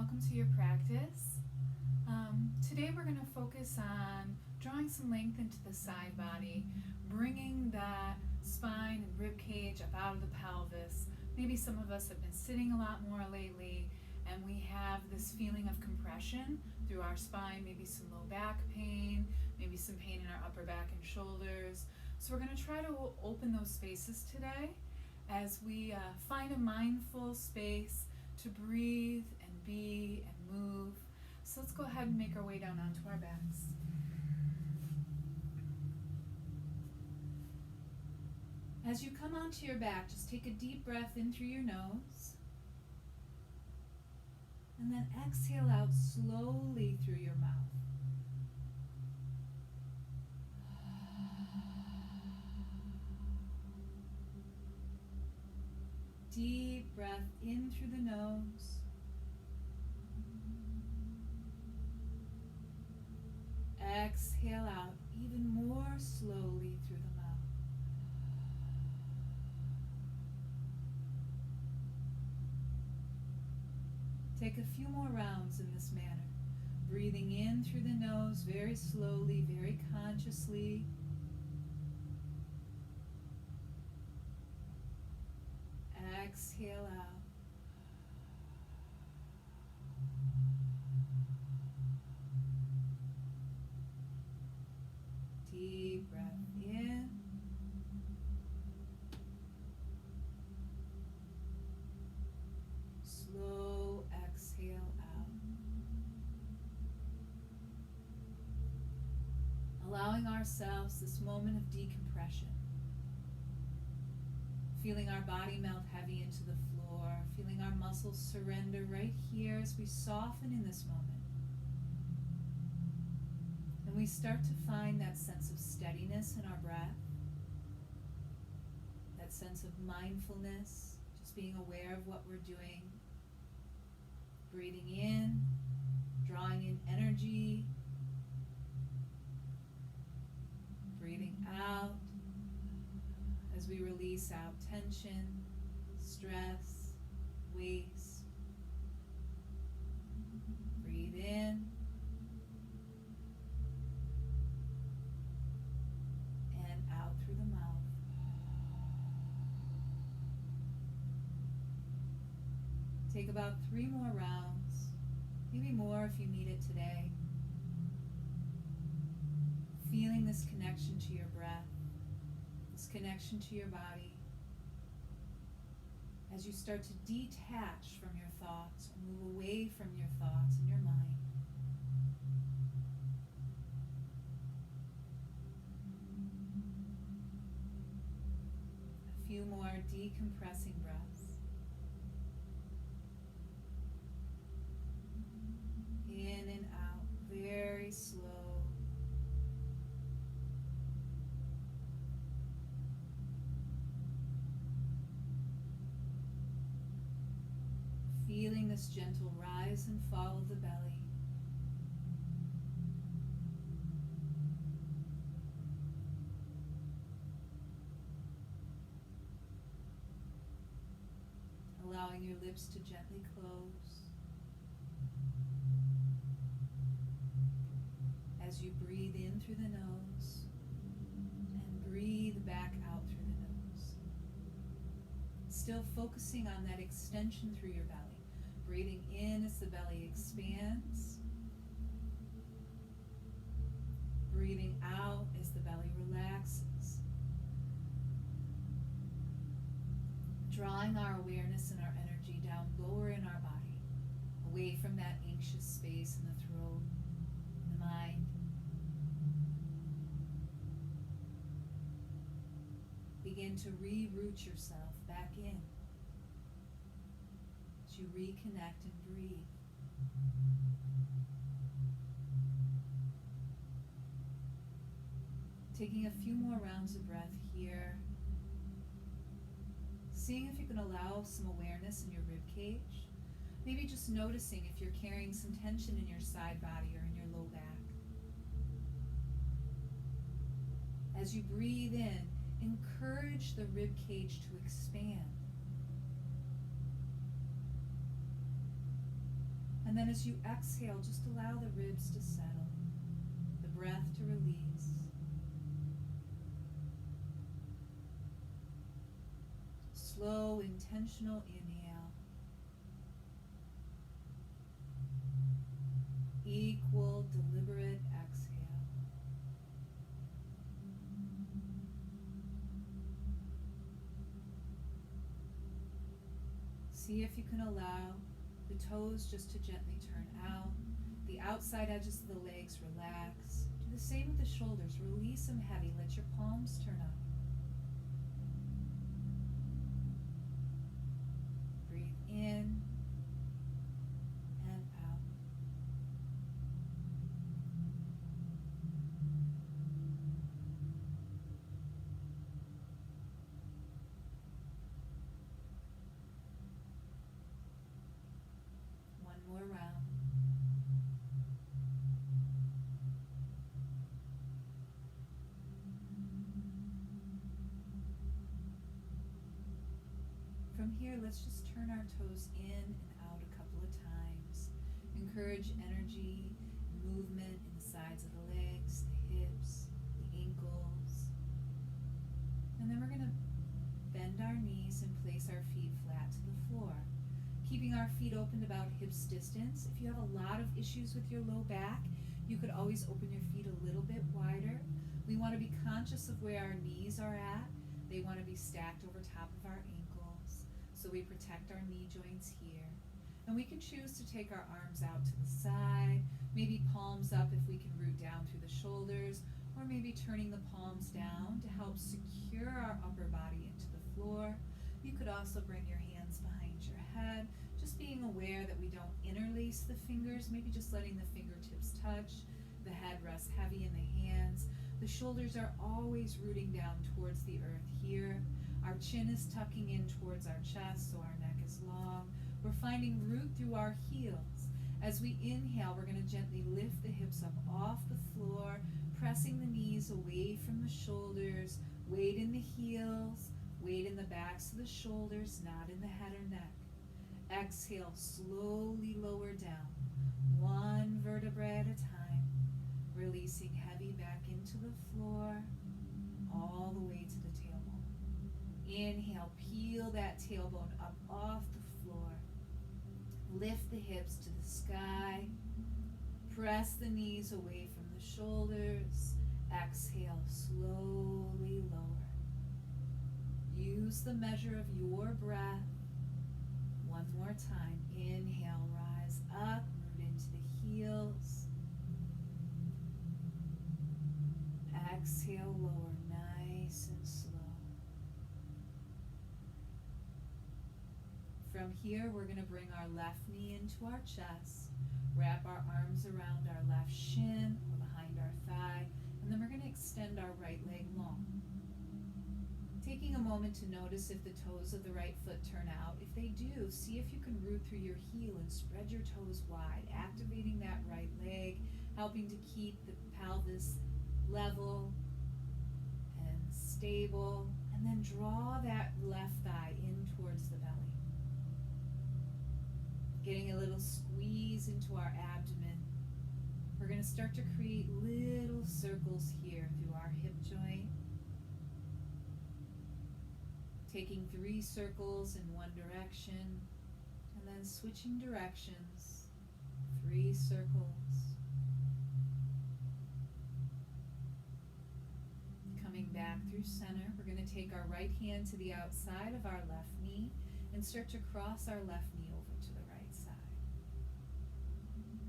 welcome to your practice. Today we're going to focus on drawing some length into the side body, bringing that spine and rib cage up out of the pelvis. Maybe some of us have been sitting a lot more lately and we have this feeling of compression through our spine, maybe some low back pain, maybe some pain in our upper back and shoulders. So we're going to try to open those spaces today as we find a mindful space to breathe and be and move. So let's go ahead and make our way down onto our backs. As you come onto your back, just take a deep breath in through your nose and then exhale out slowly through your mouth. Deep breath in through the nose. Exhale out even more slowly through the mouth. Take a few more rounds in this manner. Breathing in through the nose very slowly, very consciously. Exhale out. Deep breath in. Slow exhale out. Allowing ourselves this moment of decompression. Feeling our body melt heavy into the floor, feeling our muscles surrender right here as we soften in this moment. And we start to find that sense of steadiness in our breath, that sense of mindfulness, just being aware of what we're doing. Breathing in, drawing in energy, breathing out as we release out tension, stress, waste. Breathe in and out through the mouth. Take about 3 more rounds, maybe more if you need it today. Feeling this connection to your breath, this connection to your body, as you start to detach from your thoughts or move away from your thoughts and your mind. A few more decompressing breaths. In and out, very slow. Feeling this gentle rise and fall of the belly. Allowing your lips to gently close as you breathe in through the nose and breathe back out through the nose. Still focusing on that extension through your belly. Breathing in as the belly expands. Breathing out as the belly relaxes. Drawing our awareness and our energy down lower in our body, away from that anxious space in the throat, in the mind. Begin to reroute yourself back in. You reconnect and breathe. Taking a few more rounds of breath here. Seeing if you can allow some awareness in your rib cage. Maybe just noticing if you're carrying some tension in your side body or in your low back. As you breathe in, encourage the rib cage to expand. And then as you exhale, just allow the ribs to settle, the breath to release. Slow, intentional inhale. Equal, deliberate exhale. See if you can allow the toes just to gently turn out. The outside edges of the legs relax. Do the same with the shoulders. Release them heavy. Let your palms turn up. Breathe in and out. One more round. From here, let's just turn our toes in and out a couple of times. Encourage energy and movement in the sides of the legs, the hips, the ankles. And then we're going to bend our knees and place our feet flat to the floor, keeping our feet open about hips distance. If you have a lot of issues with your low back, you could always open your feet a little bit wider. We want to be conscious of where our knees are at. They want to be stacked over top of our ankles, so we protect our knee joints here. And we can choose to take our arms out to the side, maybe palms up if we can root down through the shoulders, or maybe turning the palms down to help secure our upper body into the floor. You could also bring your hands behind your head, just being aware that we don't interlace the fingers, maybe just letting the fingertips touch. The head rests heavy in the hands. The shoulders are always rooting down towards the earth here. Our chin is tucking in towards our chest, so our neck is long. We're finding root through our heels. As we inhale, we're going to gently lift the hips up off the floor, pressing the knees away from the shoulders, weight in the heels, weight in the backs of the shoulders, not in the head or neck. Exhale, slowly lower down, one vertebra at a time, releasing heavy back into the floor, all the way to the tailbone. Inhale, peel that tailbone up off the floor. Lift the hips to the sky. Press the knees away from the shoulders. Exhale, slowly lower. Use the measure of your breath. One more time. Inhale, rise up, root into the heels. Exhale, lower, nice and slow. From here, we're going to bring our left knee into our chest, wrap our arms around our left shin or behind our thigh, and then we're going to extend our right leg long. Taking a moment to notice if the toes of the right foot turn out. If they do, see if you can root through your heel and spread your toes wide, activating that right leg, helping to keep the pelvis level and stable, and then draw that left thigh in towards the belly. Getting a little squeeze into our abdomen. We're going to start to create little circles here through our hip joint. Taking 3 circles in one direction, and then switching directions. 3 circles. Coming back through center, we're going to take our right hand to the outside of our left knee and start to cross our left knee over to the right side.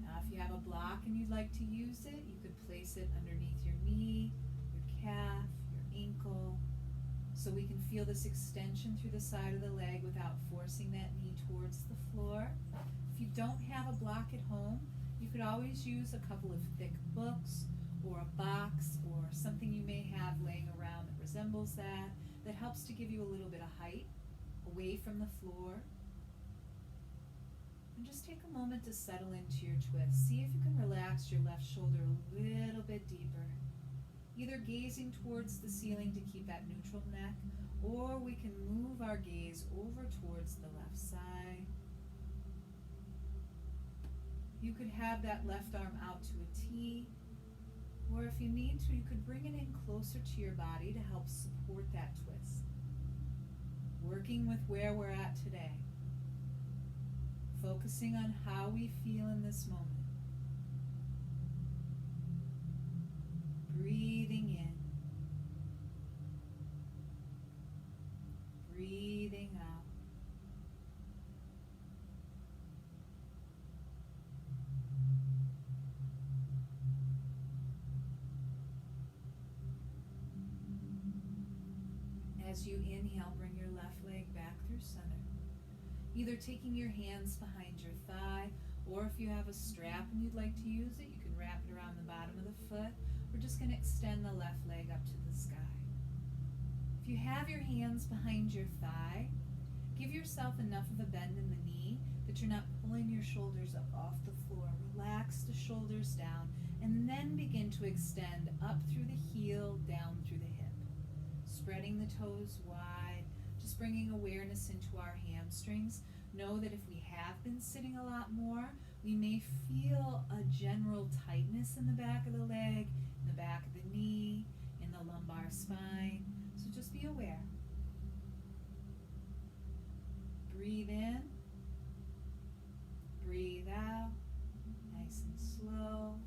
Now, if you have a block and you'd like to use it, you could place it underneath your knee, your calf, your ankle, so we can feel this extension through the side of the leg without forcing that knee towards the floor. If you don't have a block at home, you could always use a couple of thick books or a box or something you may have laying around that resembles that helps to give you a little bit of height away from the floor. And just take a moment to settle into your twist. See if you can relax your left shoulder a little bit deeper. Either gazing towards the ceiling to keep that neutral neck, or we can move our gaze over towards the left side. You could have that left arm out to a T, or if you need to, you could bring it in closer to your body to help support that twist. Working with where we're at today. Focusing on how we feel in this moment. Breathing in. Breathing out. As you inhale, bring your left leg back through center. Either taking your hands behind your thigh, or if you have a strap and you'd like to use it, you can wrap it around the bottom of the foot. We're just going to extend the left leg up to the sky. If you have your hands behind your thigh, give yourself enough of a bend in the knee that you're not pulling your shoulders up off the floor. Relax the shoulders down, and then begin to extend up through the heel, down through the hip. Spreading the toes wide, just bringing awareness into our hamstrings. Know that if we have been sitting a lot more, we may feel a general tightness in the back of the leg, in the back of the knee, in the lumbar spine. So just be aware. Breathe in, breathe out, nice and slow.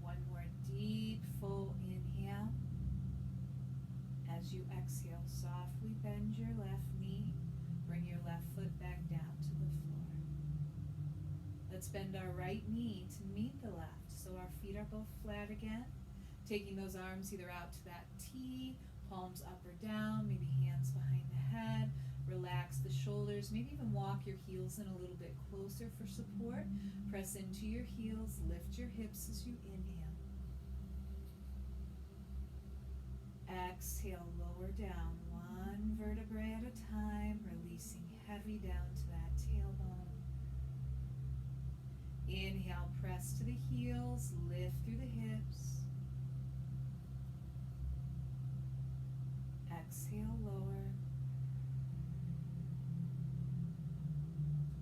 One more deep, full inhale. As you exhale, softly bend your left knee. Bring your left foot back down to the floor. Let's bend our right knee to meet the left, so our feet are both flat again. Taking those arms either out to that T, palms up or down, maybe hands behind the head. Relax the shoulders, maybe even walk your heels in a little bit closer for support. Press into your heels, lift your hips as you inhale. Exhale, lower down one vertebrae at a time, releasing heavy down to that tailbone. Inhale, press to the heels, lift through the hips. Exhale, lower.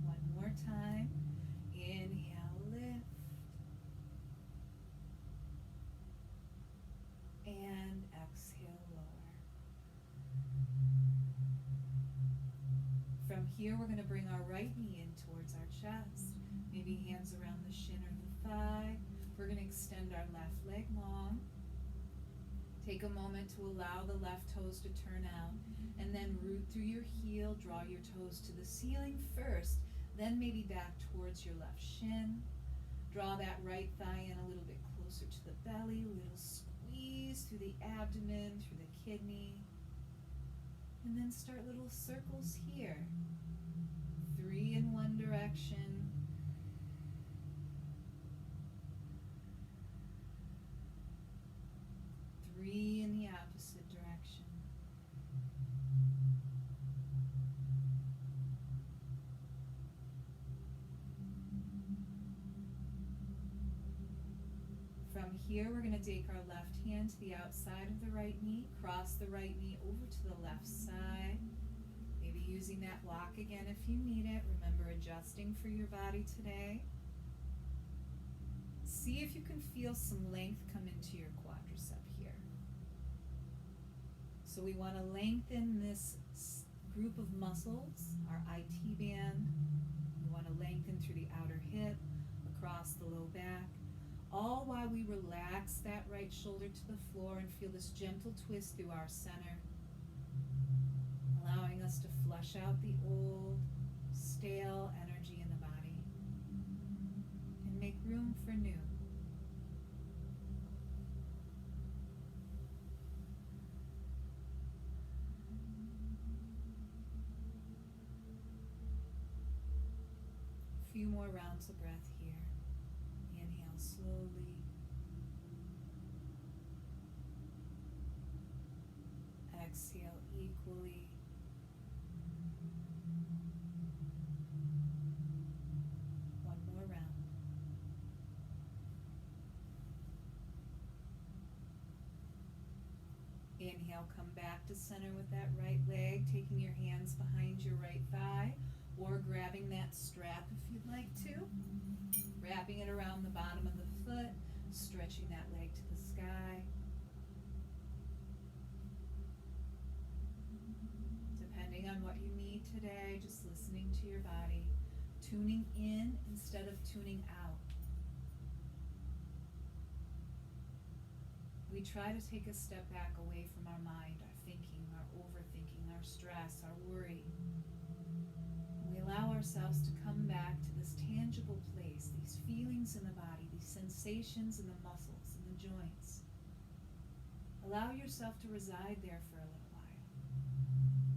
One more time. Inhale, lift. And exhale, lower. From here, we're going to bring our right knee in towards our chest. Maybe hands around the shin or the thigh. We're going to extend our left leg long. Take a moment to allow the left toes to turn out, and then root through your heel. Draw your toes to the ceiling first, then maybe back towards your left shin. Draw that right thigh in a little bit closer to the belly, a little squeeze through the abdomen, through the kidney. And then start little circles here. 3 in one direction. 3 in the opposite direction. From here, we're going to take our left hand to the outside of the right knee, cross the right knee over to the left side. Maybe using that block again if you need it. Remember, adjusting for your body today. See if you can feel some length come into your quadricep here. So we want to lengthen this group of muscles, our IT band. We want to lengthen through the outer hip, across the low back, all while we relax that right shoulder to the floor and feel this gentle twist through our center, allowing us to flush out the old, stale energy in the body and make room for new. Few more rounds of breath here. Inhale slowly. Exhale equally. One more round. Inhale. inhale, come back to center with that right leg, taking your hands behind your right thigh or grabbing that strap if you'd like to. Wrapping it around the bottom of the foot, stretching that leg to the sky. Depending on what you need today, just listening to your body, tuning in instead of tuning out. We try to take a step back away from our mind, our thinking, our overthinking, our stress, our worry. We allow ourselves to come back to this tangible place, these feelings in the body, these sensations in the muscles, in the joints. Allow yourself to reside there for a little while.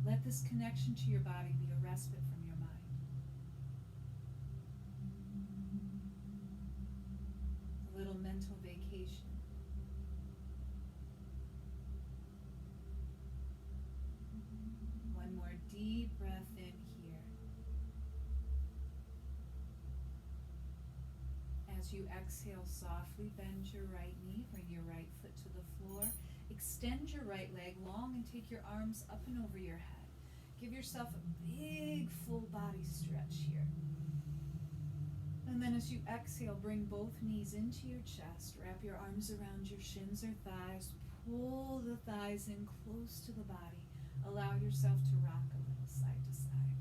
Let this connection to your body be a respite from your mind. A little mental vacation. One more deep breath in here. As you exhale, softly bend your right knee, bring your right foot to the floor. Extend your right leg long and take your arms up and over your head. Give yourself a big full body stretch here. And then as you exhale, bring both knees into your chest. Wrap your arms around your shins or thighs. Pull the thighs in close to the body. Allow yourself to rock a little side to side.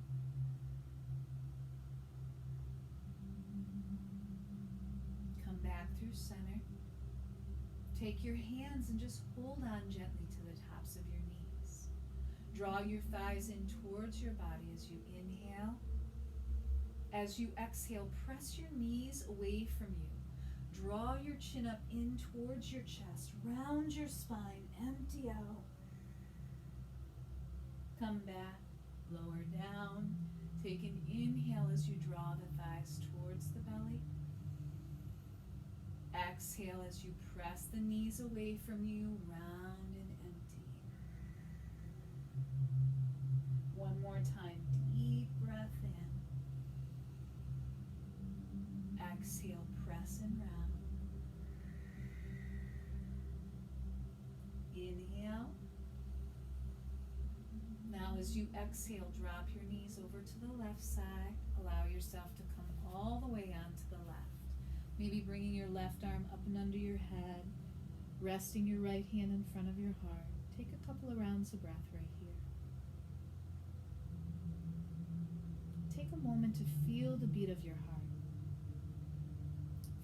Come back through center. Take your hands and just hold on gently to the tops of your knees. Draw your thighs in towards your body as you inhale. As you exhale, press your knees away from you. Draw your chin up in towards your chest. Round your spine, empty out. Come back, lower down. Take an inhale as you draw the thighs towards the belly. Exhale as you press the knees away from you, round and empty. One more time, deep breath in. Exhale, press and round. Inhale. Now as you exhale, drop your knees over to the left side. Allow yourself to come all the way onto the left. Maybe bringing your left arm up and under your head, resting your right hand in front of your heart. Take a couple of rounds of breath right here. Take a moment to feel the beat of your heart.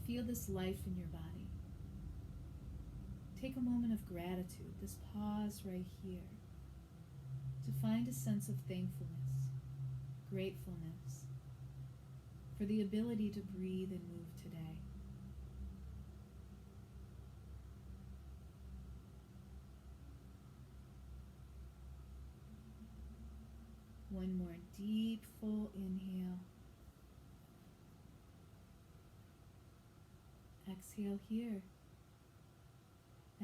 Feel this life in your body. Take a moment of gratitude, this pause right here, to find a sense of thankfulness, gratefulness, for the ability to breathe and move today. One more deep, full inhale. Exhale here.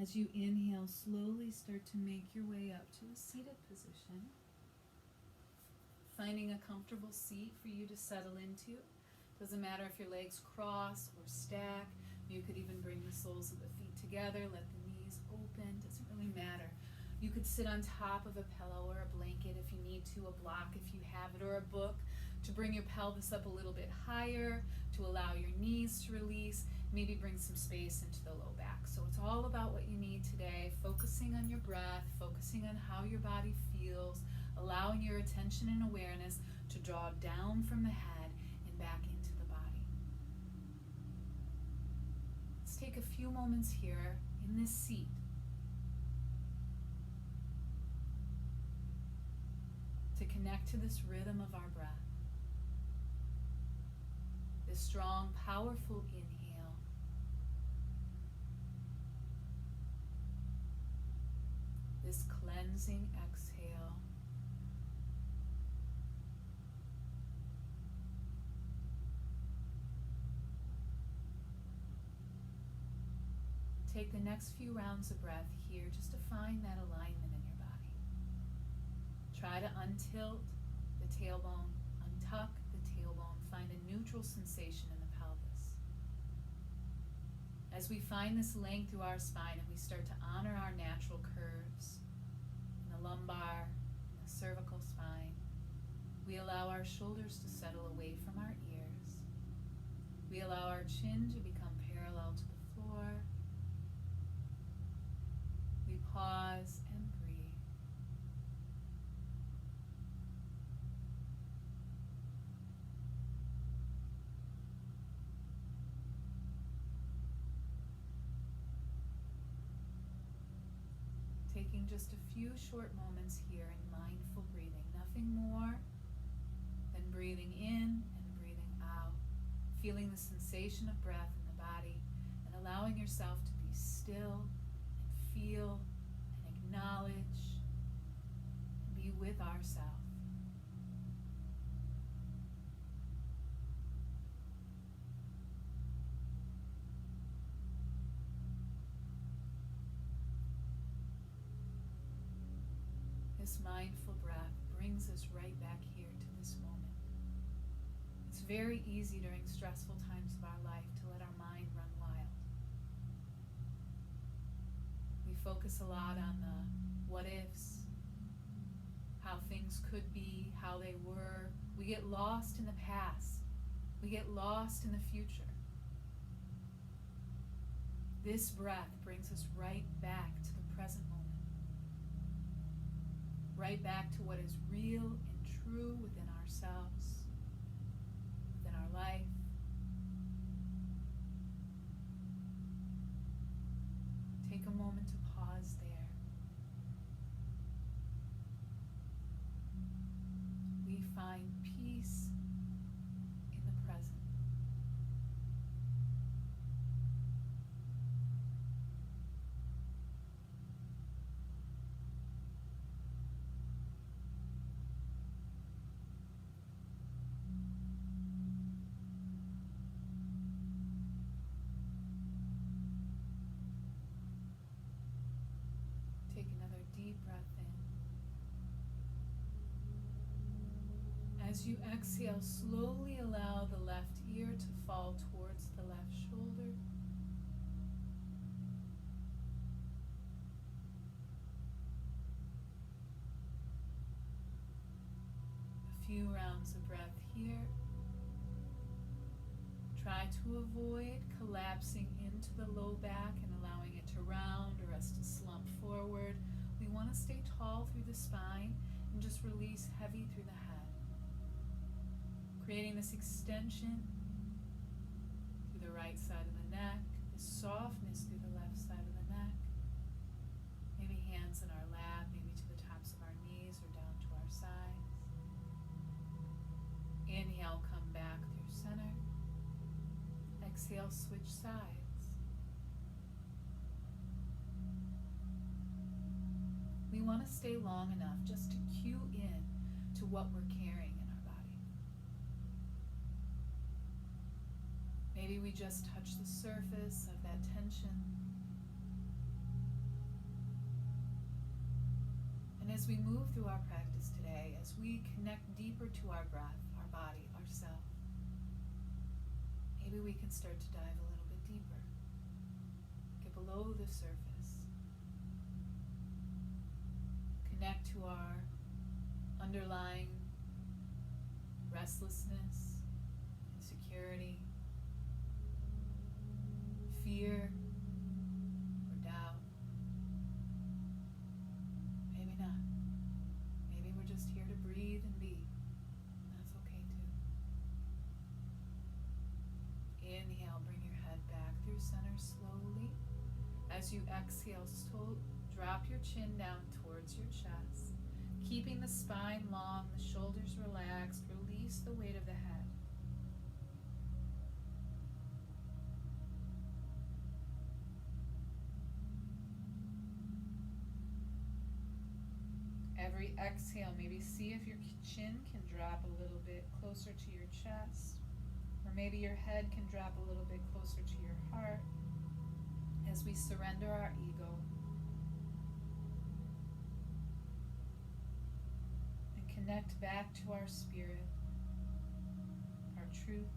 As you inhale, slowly start to make your way up to a seated position. Finding a comfortable seat for you to settle into. Doesn't matter if your legs cross or stack. You could even bring the soles of the feet together, let the knees open. Doesn't really matter. You could sit on top of a pillow or a blanket if you need to, a block if you have it, or a book to bring your pelvis up a little bit higher, to allow your knees to release, maybe bring some space into the low back. So it's all about what you need today, focusing on your breath, focusing on how your body feels, allowing your attention and awareness to draw down from the head and back into the body. Let's take a few moments here in this seat to connect to this rhythm of our breath. This strong, powerful inhale. This cleansing exhale. Take the next few rounds of breath here just to find that alignment in your body. Try to untilt the tailbone, untuck the tailbone, find a neutral sensation in the pelvis. As we find this length through our spine and we start to honor our natural curves, our shoulders to settle away from our ears. We allow our chin to become parallel to the floor. We pause and breathe. Taking just a few short moments here in mindful breathing, nothing more than breathing in and breathing out, feeling the sensation of breath in the body and allowing yourself to be still and feel and acknowledge and be with ourselves. This mindful breath brings us right back here to this moment. It's very easy during stressful times of our life to let our mind run wild. We focus a lot on the what ifs, how things could be, how they were. We get lost in the past. We get lost in the future. This breath brings us right back to the present moment. Right back to what is real and true within ourselves, within our life. Take a moment to pause there. We find peace in the present. Take another deep breath in. As you exhale, slowly allow the left ear to fall towards the left shoulder. A few rounds of breath here. Try to avoid collapsing into the low back and allowing it to round or us to slump forward. We want to stay tall through the spine and just release heavy through the head. Creating this extension through the right side of the neck, this softness through the left side of the neck. Maybe hands in our lap, maybe to the tops of our knees or down to our sides. Inhale, come back through center. Exhale, switch sides. We want to stay long enough just to cue in to what we're carrying in our body. Maybe we just touch the surface of that tension. And as we move through our practice today, as we connect deeper to our breath, our body, ourself, maybe we can start to dive a little bit deeper, get below the surface, connect to our underlying restlessness, insecurity, fear, or doubt. Maybe not. Maybe we're just here to breathe and be. That's okay too. Inhale, bring your head back through center slowly. As you exhale, drop your chin down towards your chest. Keeping the spine long, the shoulders relaxed, release the weight of the head. Every exhale, maybe see if your chin can drop a little bit closer to your chest, or maybe your head can drop a little bit closer to your heart as we surrender our ego and connect back to our spirit, our truth.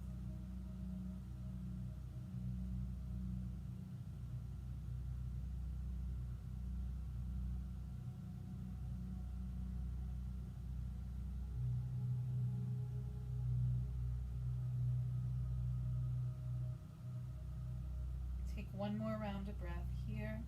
One more round of breath here.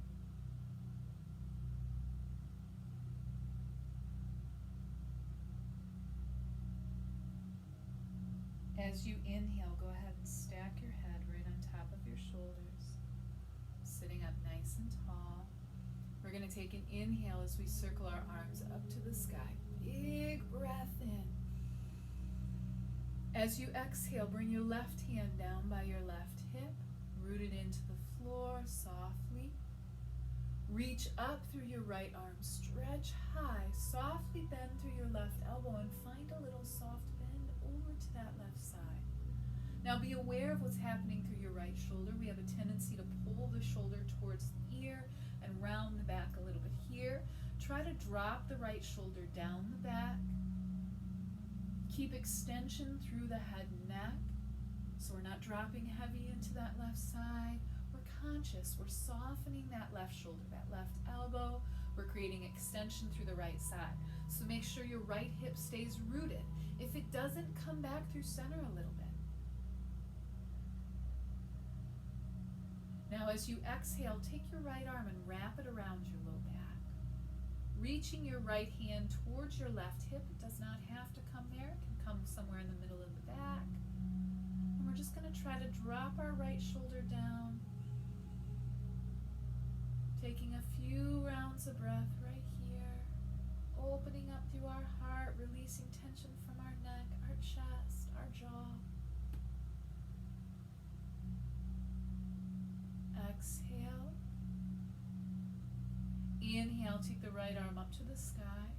As you inhale, go ahead and stack your head right on top of your shoulders, sitting up nice and tall. We're going to take an inhale as we circle our arms up to the sky. Big breath in. As you exhale, bring your left hand down by your left hip, root it into the floor softly. Reach up through your right arm, stretch high, softly bend through your left elbow and find a little soft bend over to that left side. Now be aware of what's happening through your right shoulder. We have a tendency to pull the shoulder towards the ear and round the back a little bit here. Try to drop the right shoulder down the back. Keep extension through the head and neck, so we're not dropping heavy into that left side. We're conscious, we're softening that left shoulder, that left elbow. We're creating extension through the right side. So make sure your right hip stays rooted. If it doesn't, come back through center a little bit. Now as you exhale, take your right arm and wrap it around your low back. Reaching your right hand towards your left hip. It does not have to come there. It can come somewhere in the middle of the back. And we're just going to try to drop our right shoulder down. Taking a few rounds of breath right here. Opening up through our heart, releasing tension from our neck, our chest, our jaw. Exhale. Inhale, take the right arm up to the sky.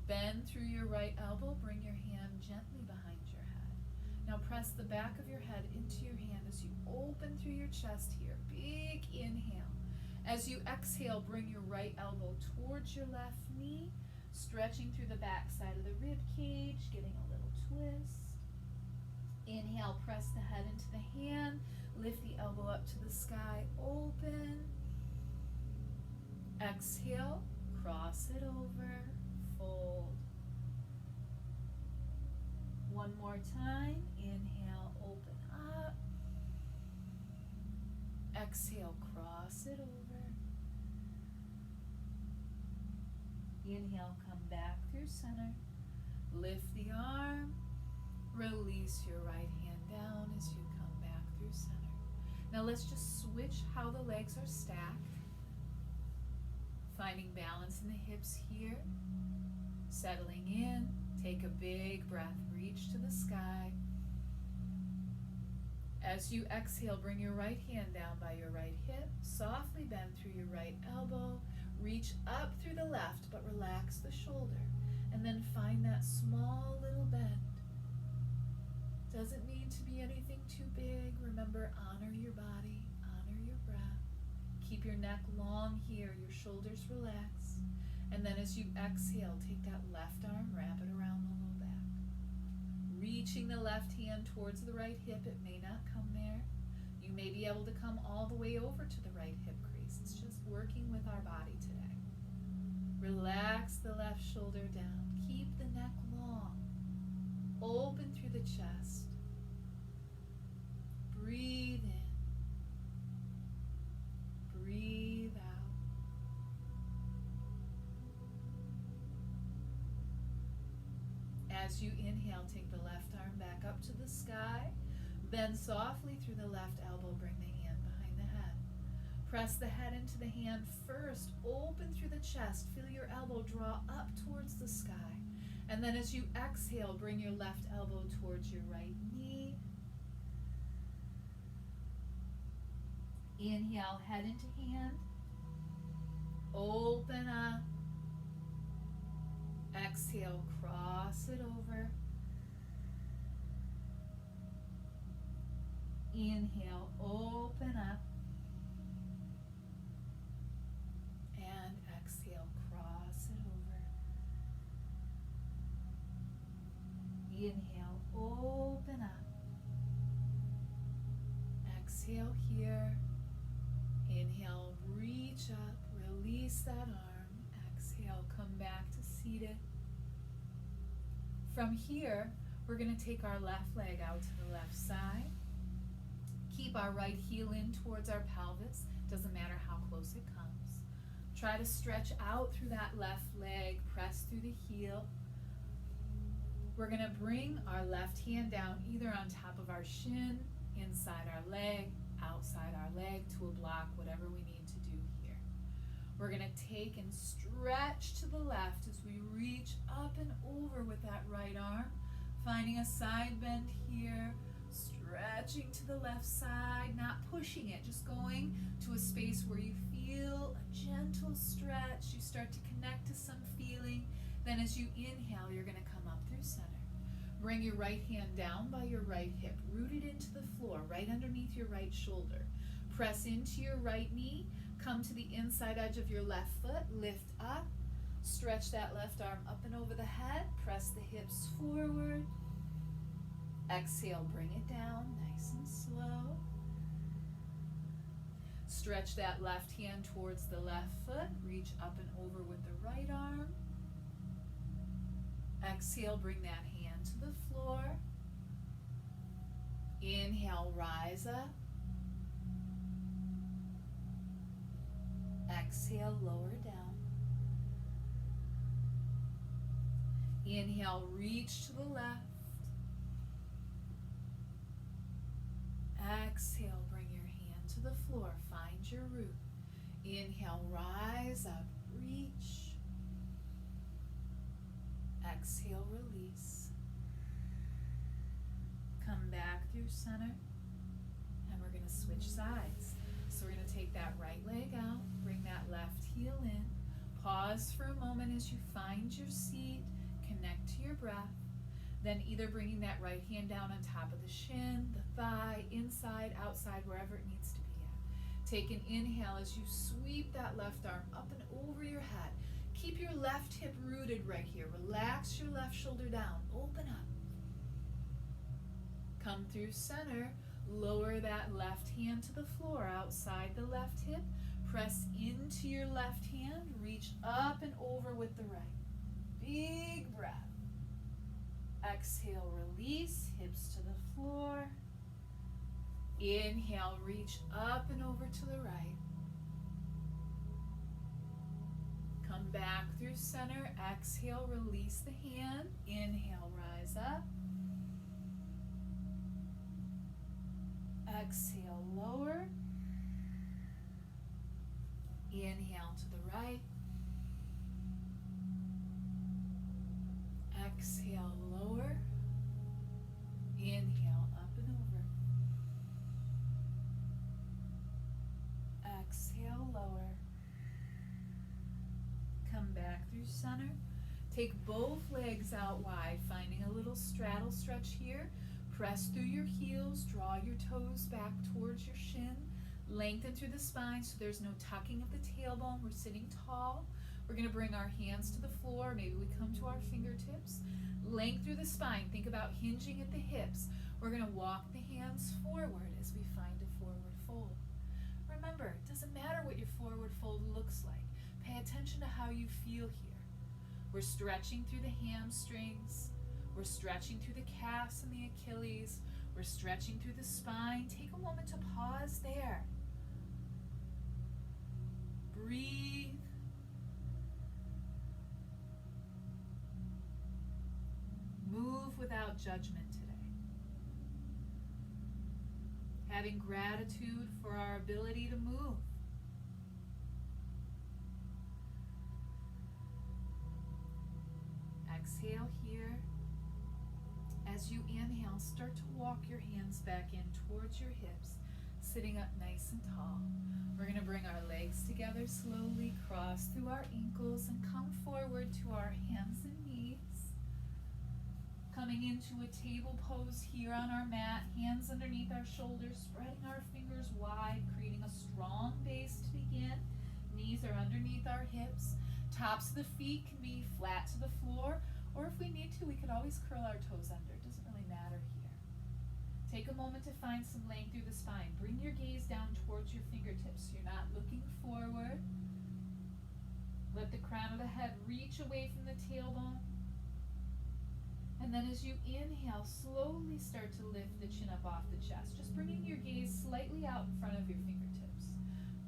Bend through your right elbow, bring your hand gently behind your head. Now press the back of your head into your hand as you open through your chest here. Big inhale. As you exhale, bring your right elbow towards your left knee, stretching through the back side of the rib cage, getting a little twist. Inhale, press the head into the hand, lift the elbow up to the sky, open. Exhale, cross it over, fold. One more time, inhale, open up. Exhale, cross it over. Inhale, come back through center. Lift the arm. Release your right hand down as you come back through center. Now let's just switch how the legs are stacked. Finding balance in the hips here. Settling in. Take a big breath. Reach to the sky. As you exhale, bring your right hand down by your right hip. Softly bend through your right elbow. Reach up through the left, but relax the shoulder. And then find that small little bend. Doesn't need to be anything too big. Remember, honor your body, honor your breath. Keep your neck long here, your shoulders relax. And then as you exhale, take that left arm, wrap it around the low back. Reaching the left hand towards the right hip. It may not come there. You may be able to come all the way over to the right hip crease. It's just working with our body today. Relax the left shoulder down. Keep the neck long. Open through the chest. Breathe in. Breathe out. As you inhale, take the left arm back up to the sky. Bend softly through the left elbow. Bring the hand behind the head. Press the head into the hand first. Open through the chest. Feel your elbow draw up towards the sky. And then as you exhale, bring your left elbow towards your right knee. Inhale, head into hand. Open up. Exhale, cross it over. Inhale, open up. And exhale, cross it over. Inhale, open up. Exhale here. Inhale, reach up, release that arm. Exhale, come back to seated. From here, we're going to take our left leg out to the left side. Keep our right heel in towards our pelvis. Doesn't matter how close it comes. Try to stretch out through that left leg. Press through the heel. We're going to bring our left hand down either on top of our shin, inside our leg, outside our leg to a block, whatever we need to do here. We're going to take and stretch to the left as we reach up and over with that right arm, finding a side bend here, stretching to the left side, not pushing it, just going to a space where you feel a gentle stretch. You start to connect to some feeling. Then as you inhale, you're going to come up through center. Bring your right hand down by your right hip, rooted into the floor, right underneath your right shoulder. Press into your right knee. Come to the inside edge of your left foot. Lift up. Stretch that left arm up and over the head. Press the hips forward. Exhale, bring it down, nice and slow. Stretch that left hand towards the left foot. Reach up and over with the right arm. Exhale, bring that hand to the floor. Inhale, rise up. Exhale, lower down. Inhale, reach to the left. Exhale, bring your hand to the floor. Find your root. Inhale, rise up, reach. Exhale, release. Come back through center. And we're going to switch sides. So we're going to take that right leg out, bring that left heel in. Pause for a moment as you find your seat. Connect to your breath. Then either bringing that right hand down on top of the shin, the thigh, inside, outside, wherever it needs to be at. Take an inhale as you sweep that left arm up and over your head. Keep your left hip rooted right here. Relax your left shoulder down. Open up. Come through center. Lower that left hand to the floor outside the left hip. Press into your left hand. Reach up and over with the right. Big breath. Exhale, release, hips to the floor. Inhale, reach up and over to the right. Come back through center. Exhale, release the hand. Inhale, rise up. Exhale, lower. Inhale to the right. Exhale, lower. Inhale, up and over. Exhale, lower. Come back through center. Take both legs out wide, finding a little straddle stretch here. Press through your heels, draw your toes back towards your shin. Lengthen through the spine so there's no tucking of the tailbone. We're sitting tall. We're going to bring our hands to the floor. Maybe we come to our fingertips. Length through the spine. Think about hinging at the hips. We're going to walk the hands forward as we find a forward fold. Remember, it doesn't matter what your forward fold looks like. Pay attention to how you feel here. We're stretching through the hamstrings. We're stretching through the calves and the Achilles. We're stretching through the spine. Take a moment to pause there. Breathe. Move without judgment today. Having gratitude for our ability to move. Exhale here. As you inhale, start to walk your hands back in towards your hips, sitting up nice and tall. We're going to bring our legs together slowly, cross through our ankles, and come forward to our hands and knees. Coming into a table pose here on our mat, hands underneath our shoulders, spreading our fingers wide, creating a strong base to begin. Knees are underneath our hips. Tops of the feet can be flat to the floor, or if we need to, we could always curl our toes under. It doesn't really matter here. Take a moment to find some length through the spine. Bring your gaze down towards your fingertips. You're not looking forward. Let the crown of the head reach away from the tailbone. And then as you inhale, slowly start to lift the chin up off the chest, just bringing your gaze slightly out in front of your fingertips.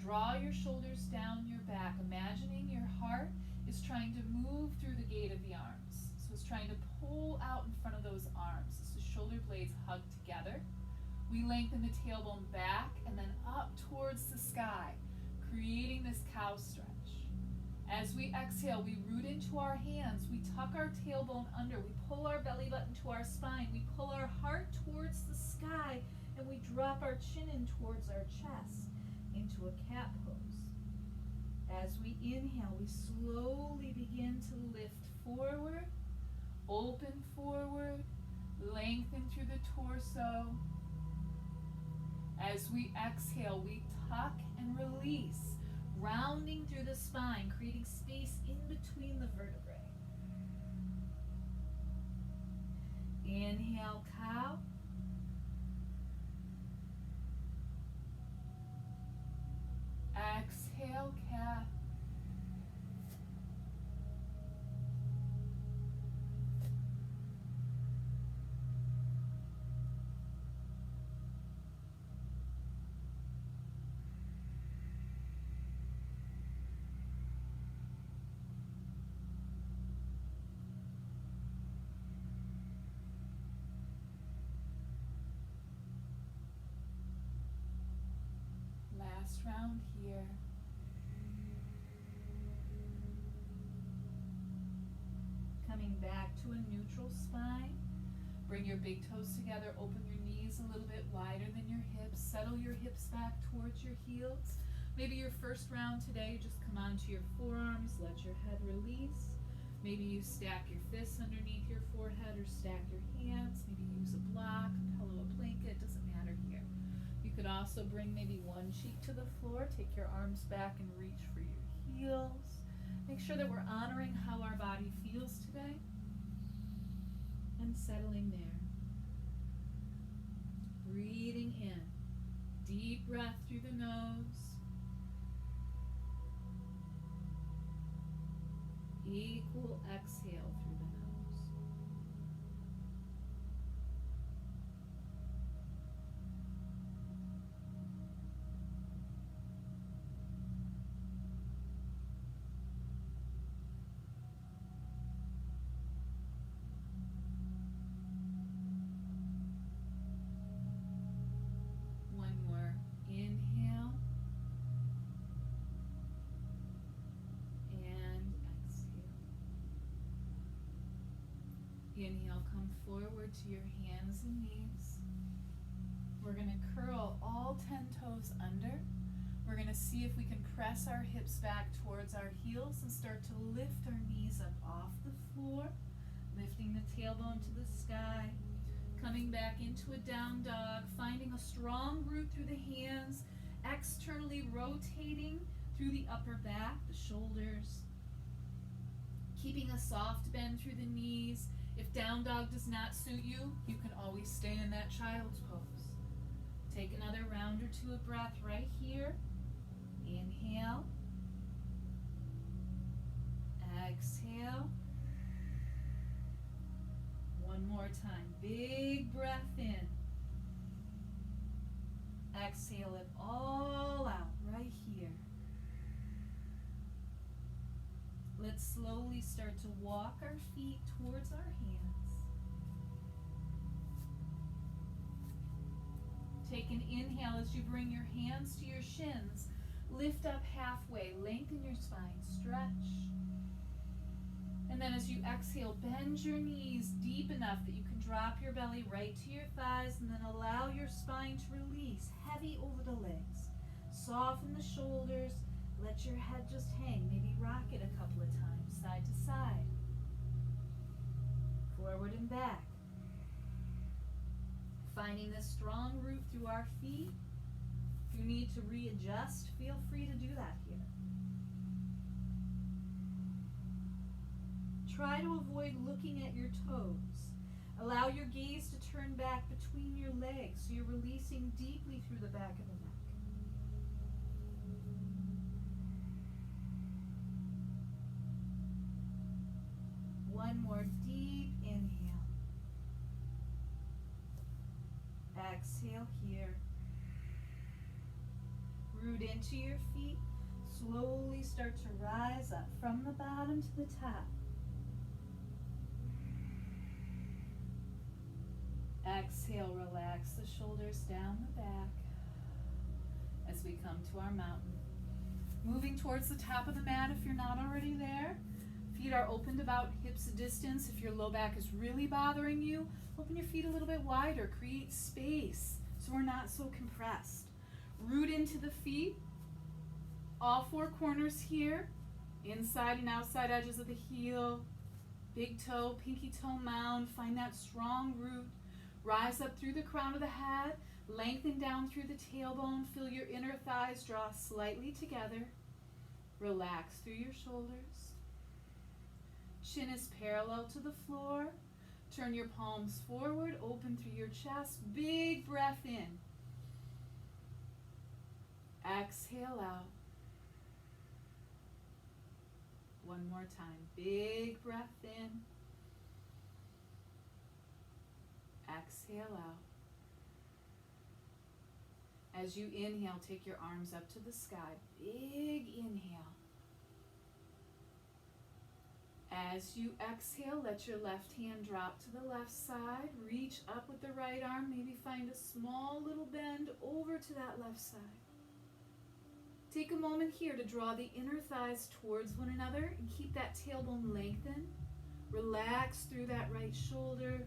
Draw your shoulders down your back, imagining your heart is trying to move through the gate of the arms. So it's trying to pull out in front of those arms. So shoulder blades hug together. We lengthen the tailbone back and then up towards the sky, creating this cow stretch. As we exhale, we root into our hands. We tuck our tailbone under. We pull our belly button to our spine. We pull our heart towards the sky, and we drop our chin in towards our chest into a cat pose. As we inhale, we slowly begin to lift forward, open forward, lengthen through the torso. As we exhale, we tuck and release, rounding through the spine, creating space in between the vertebrae. Inhale, cow. Exhale, cat. Last round here. Coming back to a neutral spine. Bring your big toes together, open your knees a little bit wider than your hips. Settle your hips back towards your heels. Maybe your first round today, just come onto your forearms, let your head release. Maybe you stack your fists underneath your forehead or stack your hands. Maybe you use a block, a pillow, a blanket, doesn't matter here. You could also bring maybe one cheek to the floor, take your arms back and reach for your heels. Make sure that we're honoring how our body feels today and settling there. Breathing in, deep breath through the nose. Equal exhale through the nose. One more. Inhale. And exhale. Inhale, come forward to your hands and knees. We're going to curl all 10 toes under. We're going to see if we can press our hips back towards our heels and start to lift our knees up off the floor, lifting the tailbone to the sky, coming back into a down dog, finding a strong root through the hands, externally rotating through the upper back, the shoulders, keeping a soft bend through the knees. If down dog does not suit you, you can always stay in that child's pose. Take another round or two of breath right here. Inhale. Exhale. One more time. Big breath in. Exhale it all out right here. Let's slowly start to walk our feet towards our hands. Take an inhale as you bring your hands to your shins. Lift up halfway, lengthen your spine, stretch. And then as you exhale, bend your knees deep enough that you can drop your belly right to your thighs and then allow your spine to release, heavy over the legs. Soften the shoulders, let your head just hang, maybe rock it a couple of times, side to side. Forward and back. Finding this strong root through our feet. If you need to readjust, feel free to do that here. Try to avoid looking at your toes. Allow your gaze to turn back between your legs so you're releasing deeply through the back of the neck. One more deep inhale. exhale here. Root into your feet. Slowly start to rise up from the bottom to the top. Exhale, relax the shoulders down the back as we come to our mountain. Moving towards the top of the mat if you're not already there. Feet are opened about hips distance. If your low back is really bothering you, open your feet a little bit wider. Create space so we're not so compressed. Root into the feet. All four corners here. Inside and outside edges of the heel. Big toe, pinky toe mound. Find that strong root. Rise up through the crown of the head. Lengthen down through the tailbone. Feel your inner thighs draw slightly together. Relax through your shoulders. Chin is parallel to the floor. Turn your palms forward. Open through your chest. Big breath in. Exhale out. One more time. Big breath in. Exhale out. As you inhale, take your arms up to the sky. Big inhale. As you exhale, let your left hand drop to the left side. Reach up with the right arm. Maybe find a small little bend over to that left side. Take a moment here to draw the inner thighs towards one another and keep that tailbone lengthened. Relax through that right shoulder.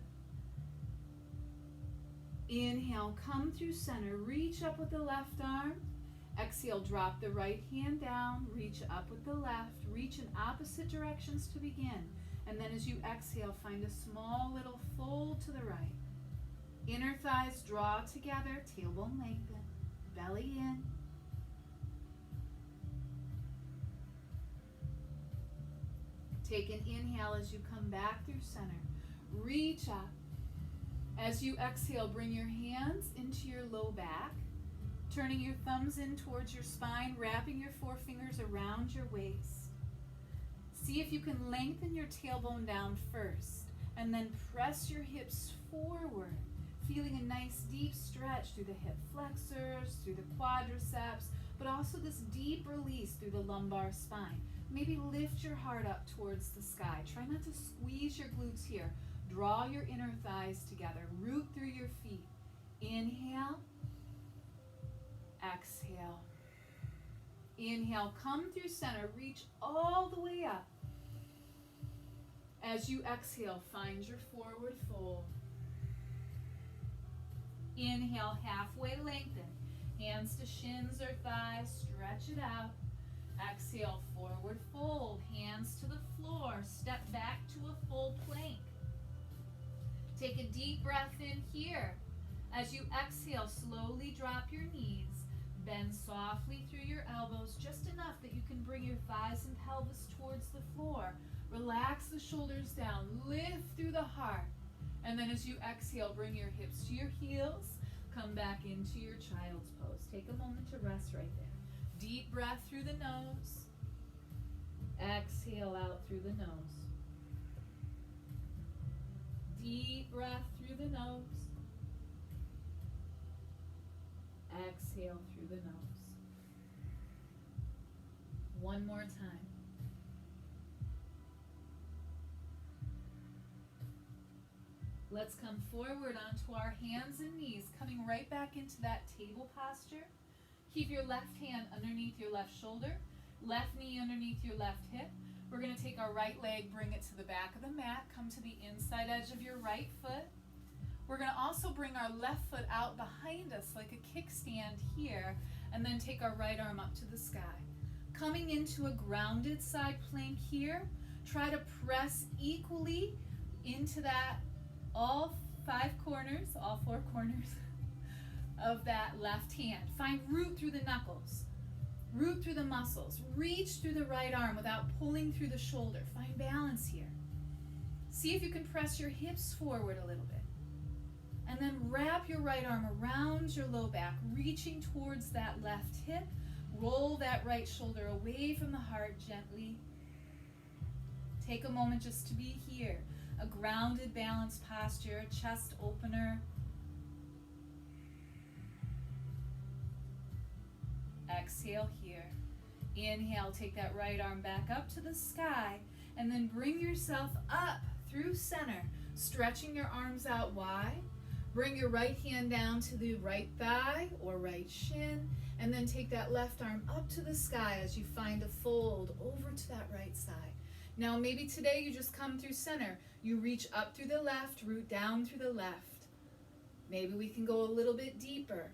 Inhale, come through center. Reach up with the left arm. Exhale, drop the right hand down. Reach up with the left. Reach in opposite directions to begin. And then as you exhale, find a small little fold to the right. Inner thighs draw together. Tailbone lengthen. Belly in. Take an inhale as you come back through center. Reach up. As you exhale, bring your hands into your low back, turning your thumbs in towards your spine, wrapping your forefingers around your waist. See if you can lengthen your tailbone down first, and then press your hips forward, feeling a nice deep stretch through the hip flexors, through the quadriceps, but also this deep release through the lumbar spine. Maybe lift your heart up towards the sky. Try not to squeeze your glutes here. Draw your inner thighs together. Root through your feet. Inhale. Exhale. Inhale, come through center. Reach all the way up. As you exhale, find your forward fold. Inhale, halfway lengthen. Hands to shins or thighs. Stretch it out. Exhale, forward fold. Hands to the floor. Step back to a full plank. Take a deep breath in here. As you exhale, slowly drop your knees. Bend softly through your elbows, just enough that you can bring your thighs and pelvis towards the floor. Relax the shoulders down. Lift through the heart. And then as you exhale, bring your hips to your heels. Come back into your child's pose. Take a moment to rest right there. Deep breath through the nose. Exhale out through the nose. Deep breath through the nose. Exhale through the nose. One more time. Let's come forward onto our hands and knees, coming right back into that table posture. Keep your left hand underneath your left shoulder, left knee underneath your left hip. We're going to take our right leg, bring it to the back of the mat, come to the inside edge of your right foot. We're going to also bring our left foot out behind us like a kickstand here, and then take our right arm up to the sky. Coming into a grounded side plank here, try to press equally into that all four corners of that left hand. Find root through the knuckles. Root through the muscles. Reach through the right arm without pulling through the shoulder. Find balance here. See if you can press your hips forward a little bit. And then wrap your right arm around your low back, reaching towards that left hip. Roll that right shoulder away from the heart gently. Take a moment just to be here. A grounded, balanced posture, chest opener. Exhale here. Inhale, take that right arm back up to the sky, and then bring yourself up through center, stretching your arms out wide. Bring your right hand down to the right thigh or right shin, and then take that left arm up to the sky as you find a fold over to that right side. Now maybe today you just come through center. You reach up through the left, root down through the left. Maybe we can go a little bit deeper.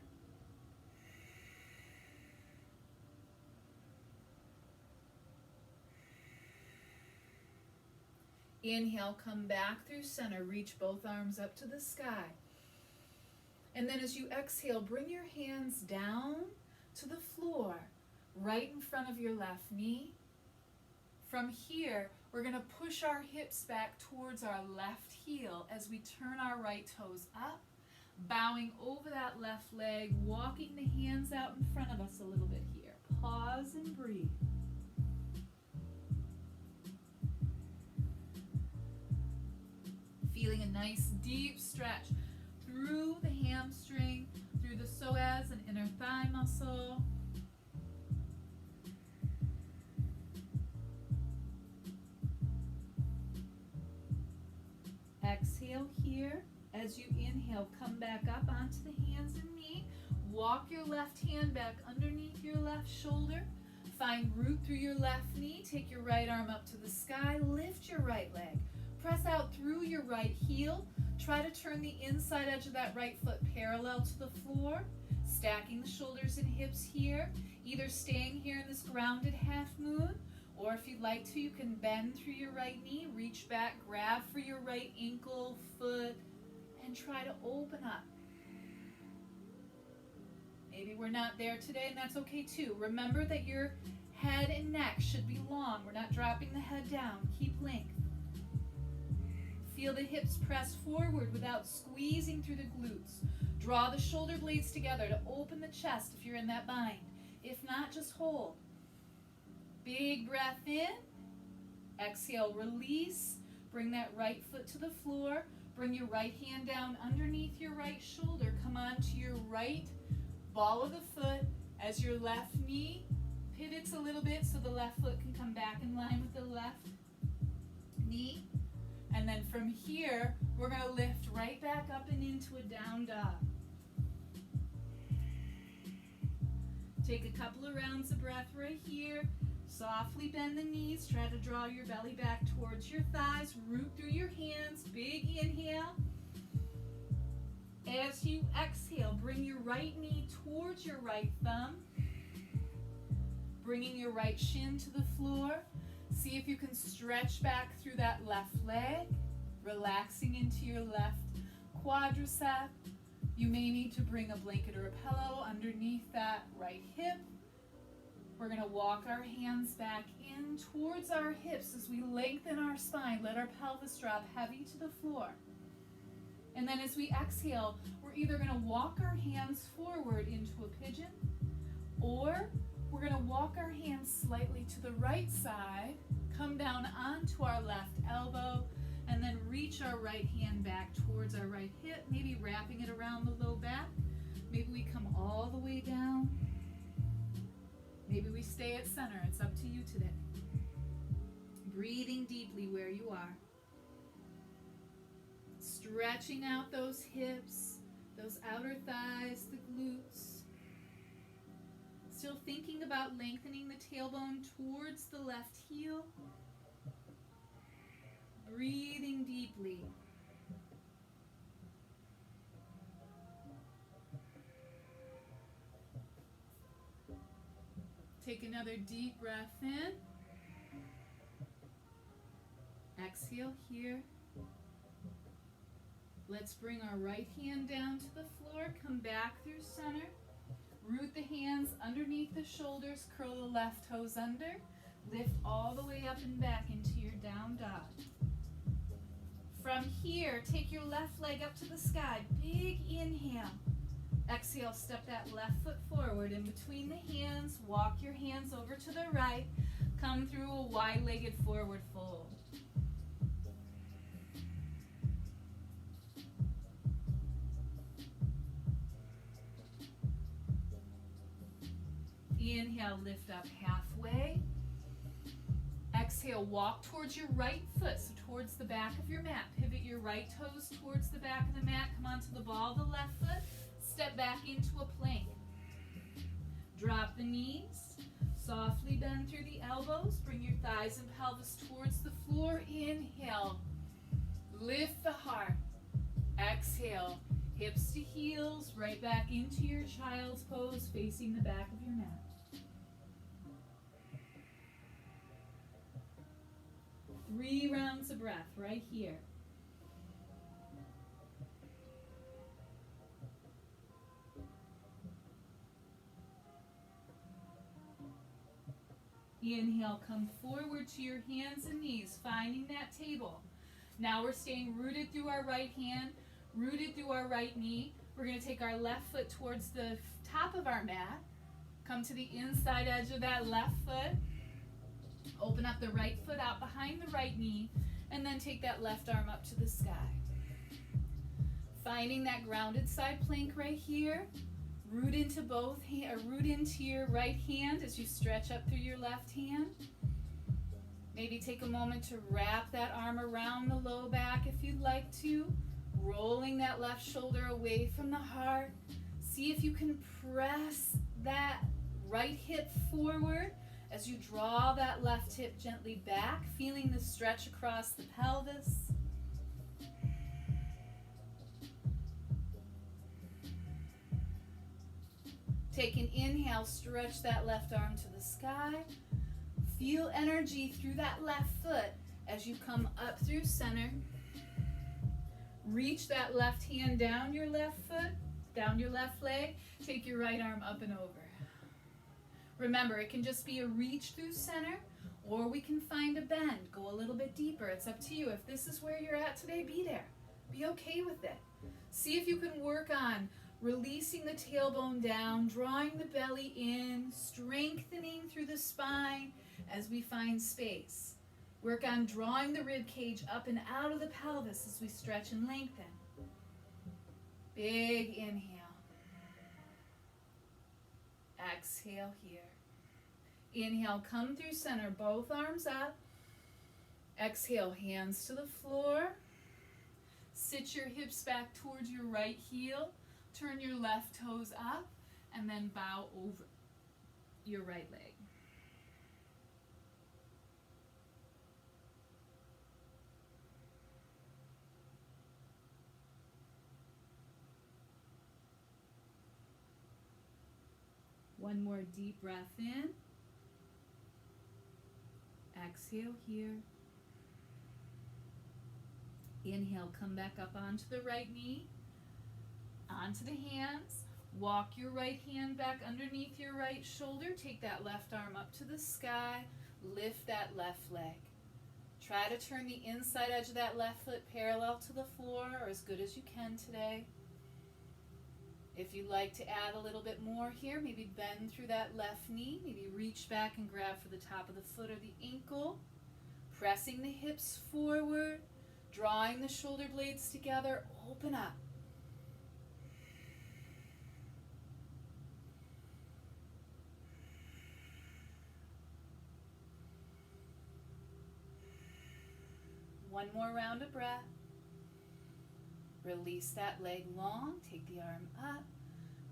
Inhale, come back through center, reach both arms up to the sky. And then as you exhale, bring your hands down to the floor, right in front of your left knee. From here, we're going to push our hips back towards our left heel as we turn our right toes up, bowing over that left leg, walking the hands out in front of us a little bit here. Pause and breathe. Feeling a nice deep stretch through the hamstring, through the psoas and inner thigh muscle. Exhale here. As you inhale, come back up onto the hands and knee. Walk your left hand back underneath your left shoulder. Find root through your left knee. Take your right arm up to the sky. Lift your right leg. Press out through your right heel. Try to turn the inside edge of that right foot parallel to the floor. Stacking the shoulders and hips here. Either staying here in this grounded half moon, or if you'd like to, you can bend through your right knee, reach back, grab for your right ankle, foot, and try to open up. Maybe we're not there today, and that's okay too. Remember that your head and neck should be long. We're not dropping the head down. Keep length. Feel the hips press forward without squeezing through the glutes. Draw the shoulder blades together to open the chest if you're in that bind. If not, just hold. Big breath in. Exhale, release. Bring that right foot to the floor. Bring your right hand down underneath your right shoulder. Come on to your right ball of the foot as your left knee pivots a little bit so the left foot can come back in line with the left knee. And then from here, we're going to lift right back up and into a down dog. Take a couple of rounds of breath right here. Softly bend the knees. Try to draw your belly back towards your thighs. Root through your hands. Big inhale. As you exhale, bring your right knee towards your right thumb. Bringing your right shin to the floor. See if you can stretch back through that left leg, relaxing into your left quadricep. You may need to bring a blanket or a pillow underneath that right hip. We're going to walk our hands back in towards our hips as we lengthen our spine. Let our pelvis drop heavy to the floor. And then as we exhale, we're either going to walk our hands forward into a pigeon, or we're going to walk our hands slightly to the right side, come down onto our left elbow, and then reach our right hand back towards our right hip, maybe wrapping it around the low back. Maybe we come all the way down. Maybe we stay at center. It's up to you today. Breathing deeply where you are. Stretching out those hips, those outer thighs, the glutes. Still thinking about lengthening the tailbone towards the left heel. Breathing deeply. Take another deep breath in. Exhale here. Let's bring our right hand down to the floor. Come back through center. Root the hands underneath the shoulders. Curl the left toes under. Lift all the way up and back into your down dog. From here, take your left leg up to the sky. Big inhale. Exhale, step that left foot forward in between the hands. Walk your hands over to the right. Come through a wide-legged forward fold. Inhale, lift up halfway. Exhale, walk towards your right foot, so towards the back of your mat. Pivot your right toes towards the back of the mat. Come onto the ball of the left foot. Step back into a plank. Drop the knees. Softly bend through the elbows. Bring your thighs and pelvis towards the floor. Inhale. Lift the heart. Exhale. Hips to heels. Right back into your child's pose, facing the back of your mat. 3 rounds of breath right here. Inhale, come forward to your hands and knees, finding that table. Now we're staying rooted through our right hand, rooted through our right knee. We're going to take our left foot towards the top of our mat. Come to the inside edge of that left foot. Open up the right foot out behind the right knee, and then take that left arm up to the sky. Finding that grounded side plank right here. Root into root into your right hand as you stretch up through your left hand. Maybe take a moment to wrap that arm around the low back if you'd like to. Rolling that left shoulder away from the heart. See if you can press that right hip forward as you draw that left hip gently back, feeling the stretch across the pelvis. Take an inhale, stretch that left arm to the sky. Feel energy through that left foot as you come up through center. Reach that left hand down your left foot, down your left leg. Take your right arm up and over. Remember, it can just be a reach through center, or we can find a bend. Go a little bit deeper. It's up to you. If this is where you're at today, be there. Be okay with it. See if you can work on releasing the tailbone down, drawing the belly in, strengthening through the spine as we find space. Work on drawing the rib cage up and out of the pelvis as we stretch and lengthen. Big inhale. Exhale here. Inhale, come through center, both arms up. Exhale, hands to the floor. Sit your hips back towards your right heel. Turn your left toes up and then bow over your right leg. One more deep breath in. Exhale here. Inhale, come back up onto the right knee. Onto the hands. Walk your right hand back underneath your right shoulder. Take that left arm up to the sky. Lift that left leg. Try to turn the inside edge of that left foot parallel to the floor, or as good as you can today. If you'd like to add a little bit more here, maybe bend through that left knee. Maybe reach back and grab for the top of the foot or the ankle. Pressing the hips forward. Drawing the shoulder blades together. Open up. One more round of breath. Release that leg long. Take the arm up.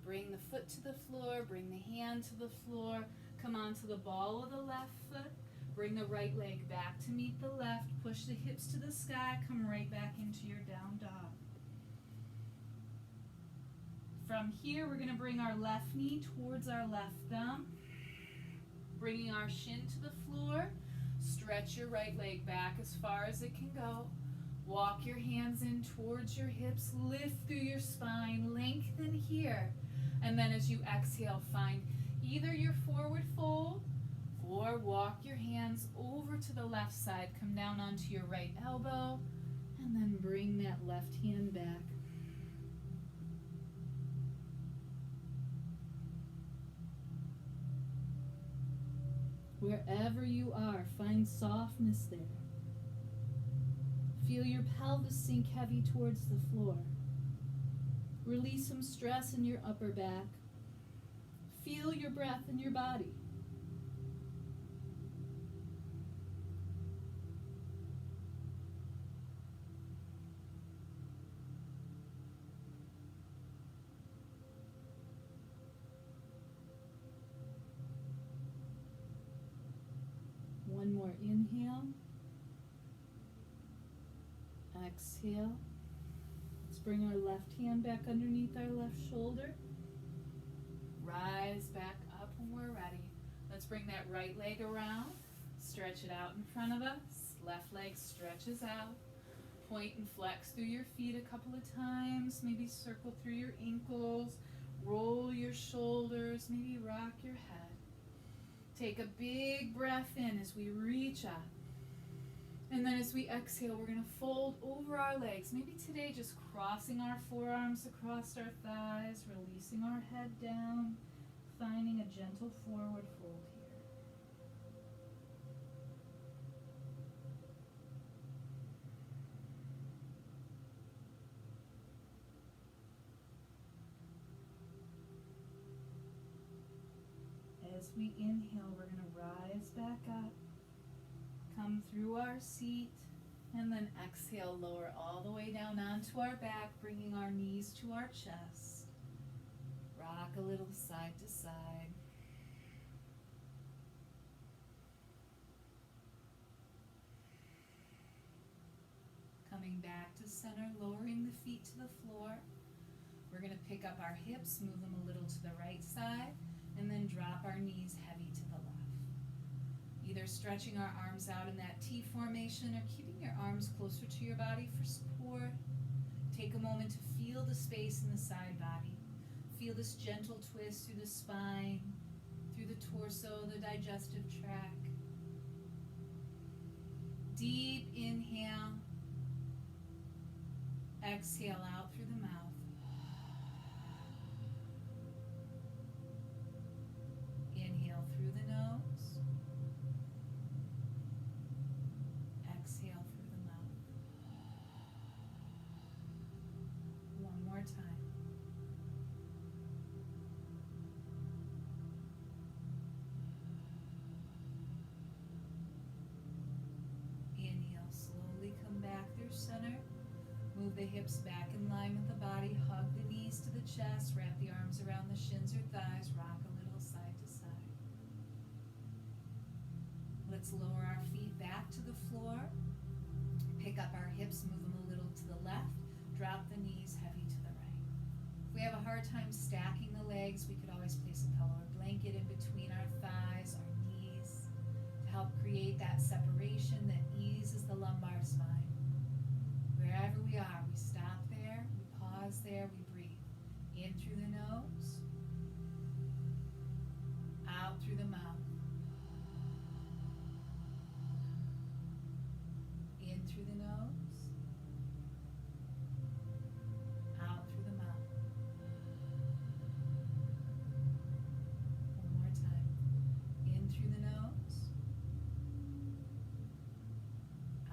Bring the foot to the floor. Bring the hand to the floor. Come onto the ball of the left foot. Bring the right leg back to meet the left. Push the hips to the sky. Come right back into your down dog. From here, we're going to bring our left knee towards our left thumb. Bringing our shin to the floor. Stretch your right leg back as far as it can go. Walk your hands in towards your hips. Lift through your spine. Lengthen here. And then as you exhale, find either your forward fold or walk your hands over to the left side. Come down onto your right elbow. And then bring that left hand back. Wherever you are, find softness there. Feel your pelvis sink heavy towards the floor. Release some stress in your upper back. Feel your breath in your body. One more inhale. Exhale. Let's bring our left hand back underneath our left shoulder. Rise back up when we're ready. Let's bring that right leg around. Stretch it out in front of us. Left leg stretches out. Point and flex through your feet a couple of times. Maybe circle through your ankles. Roll your shoulders. Maybe rock your head. Take a big breath in as we reach up. And then as we exhale, we're going to fold over our legs. Maybe today just crossing our forearms across our thighs, releasing our head down, finding a gentle forward fold here. As we inhale, we're going to rise back up. Come through our seat, and then exhale, lower all the way down onto our back, bringing our knees to our chest. Rock a little side to side. Coming back to center, lowering the feet to the floor. We're going to pick up our hips, move them a little to the right side, and then drop our knees heavy to the left. Either stretching our arms out in that T formation or keeping your arms closer to your body for support. Take a moment to feel the space in the side body. Feel this gentle twist through the spine, through the torso, the digestive tract. Deep inhale. Exhale out through the mouth. Inhale through the nose. Exhale through the mouth. One more time. Inhale, slowly come back through center. Move the hips back in line with the body. Hug the knees to the chest. Wrap the arms around the shins or thighs. Rock a little side to side. Let's lower our feet back to the floor. Pick up our hips, move them a little to the left. Drop the knees heavy to the right. If we have a hard time stacking the legs, we could always place a pillow or blanket in between our thighs, our knees, to help create that separation that eases the lumbar spine. Wherever we are, we stop there, we pause there, we breathe. In through the nose, out through the mouth. In through the nose, out through the mouth. One more time. In through the nose,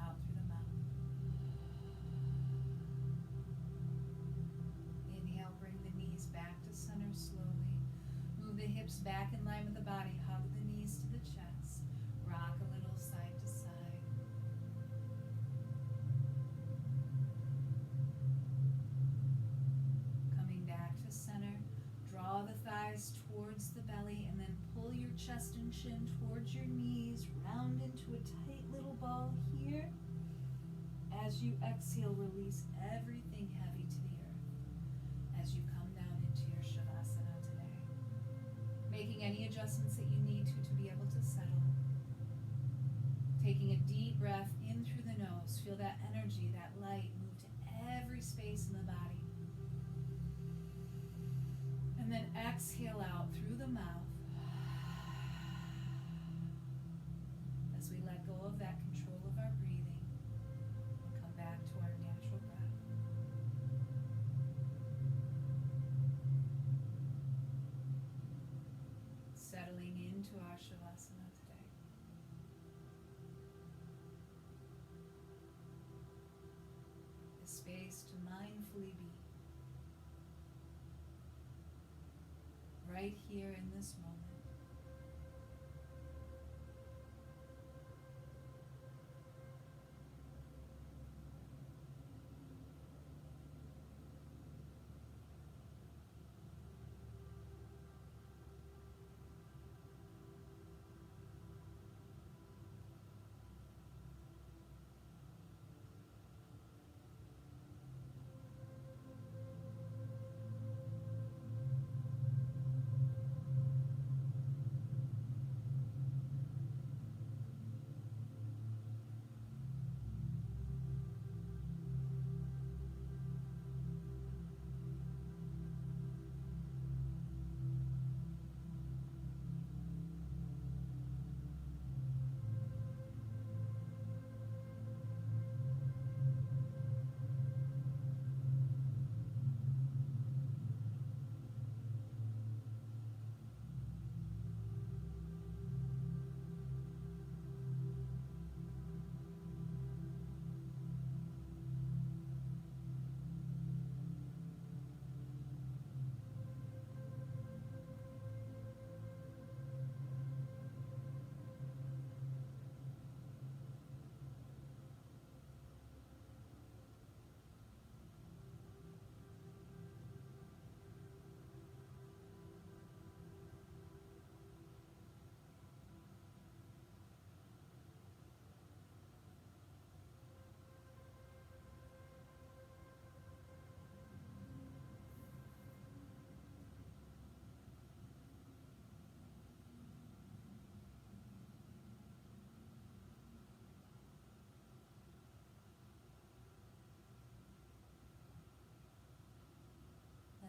out through the mouth. Inhale, bring the knees back to center slowly. Move the hips back in line with the body. Hug the knees to the chest. Rock a little side to side. Coming back to center. Draw the thighs towards the belly and then pull your chest and chin towards your knees. Round into a tight little ball here. As you exhale, release everything heavy to the earth as you come down into your Shavasana today. Making any adjustments that you need to be able to settle. Taking a deep breath in through the nose. Feel that energy, that light move to every space in the body. And then exhale out through the mouth as we let go of that control of our breathing and come back to our natural breath. Settling into our Shavasana today. A space to mindfully be. right here in this moment.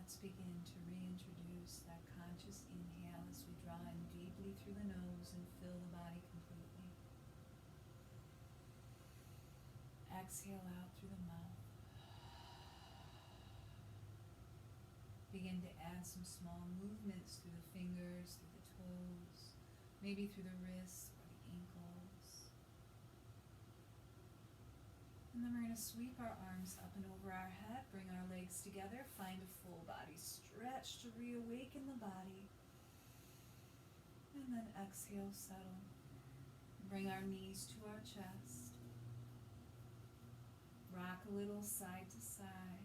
Let's begin to reintroduce that conscious inhale as we draw in deeply through the nose and fill the body completely. Exhale out through the mouth. Begin to add some small movements through the fingers, through the toes, maybe through the wrists or the ankles. And then we're going to sweep our arms up and over our head, bring our legs together, find a full body stretch to reawaken the body. And then exhale, settle. Bring our knees to our chest. Rock a little side to side,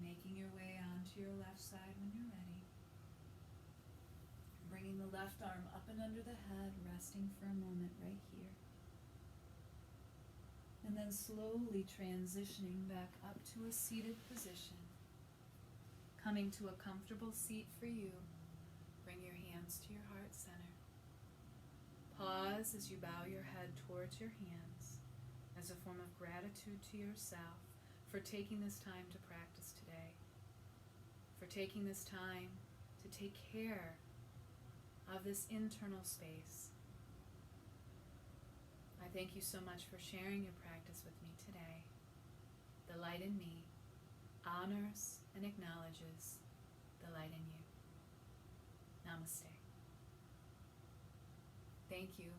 making your way onto your left side when you're ready. Bringing the left arm up and under the head, resting for a moment right here. And then slowly transitioning back up to a seated position. Coming to a comfortable seat for you, bring your hands to your heart center. Pause as you bow your head towards your hands as a form of gratitude to yourself for taking this time to practice today, for taking this time to take care of this internal space. I thank you so much for sharing your practice with me today. The light in me honors and acknowledges the light in you. Namaste. Thank you.